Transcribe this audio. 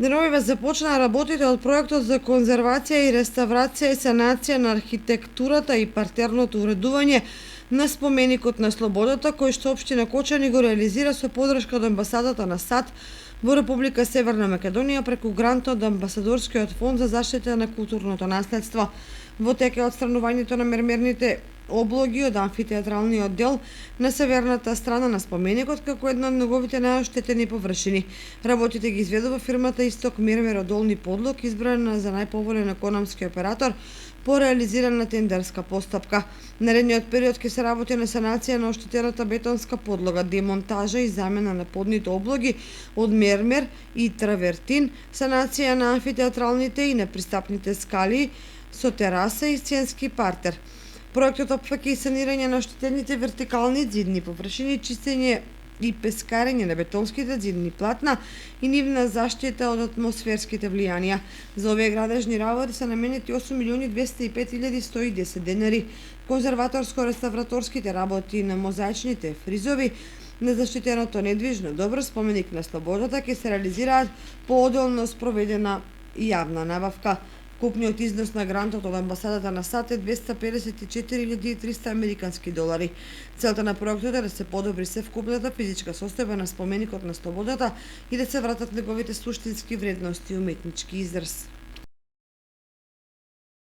Деновиве започнаа работите од проектот за конзервација и реставрација и санација на архитектурата и партерното уредување на споменикот на слободата, кој што општина Кочани го реализира со подршка од амбасадата на САД во Република Северна Македонија преку грант од Амбасадорскиот фонд за заштита на културното наследство. Во тек е отстранувањето на мермерните облоги од амфитеатралниот дел на северната страна на споменикот како една од неговите најоштетени површини. Работите ги изведува фирмата Исток Мермер од Долни Подлог, избрана за најповолен економски оператор по реализирана тендерска постапка. Наредниот период ќе се работи на санација на оштетената бетонска подлога, демонтажа и замена на подните облоги од мермер и травертин, санација на амфитеатралните и непристапните скали со тераса и сценски партер. Проектот опфаќа и санирање на оштетените вертикални ѕидни површини, чистење и пескарење на бетонските ѕидни платна и нивна заштита од атмосферските влијанија. За овие градежни работи се наменети 8.205.110 денари. Конзерваторско-реставраторските работи на мозаичните фризови на заштитеното недвижно добро споменик на слободата ќе се реализираат по одделно спроведена јавна набавка. Купниот износ на грантот од амбасадата на САД е $254.300 американски долари. Целта на проектот е да се подобри севкупната физичка состојба на споменикот на слободата и да се вратат неговите суштински вредности и уметнички израз.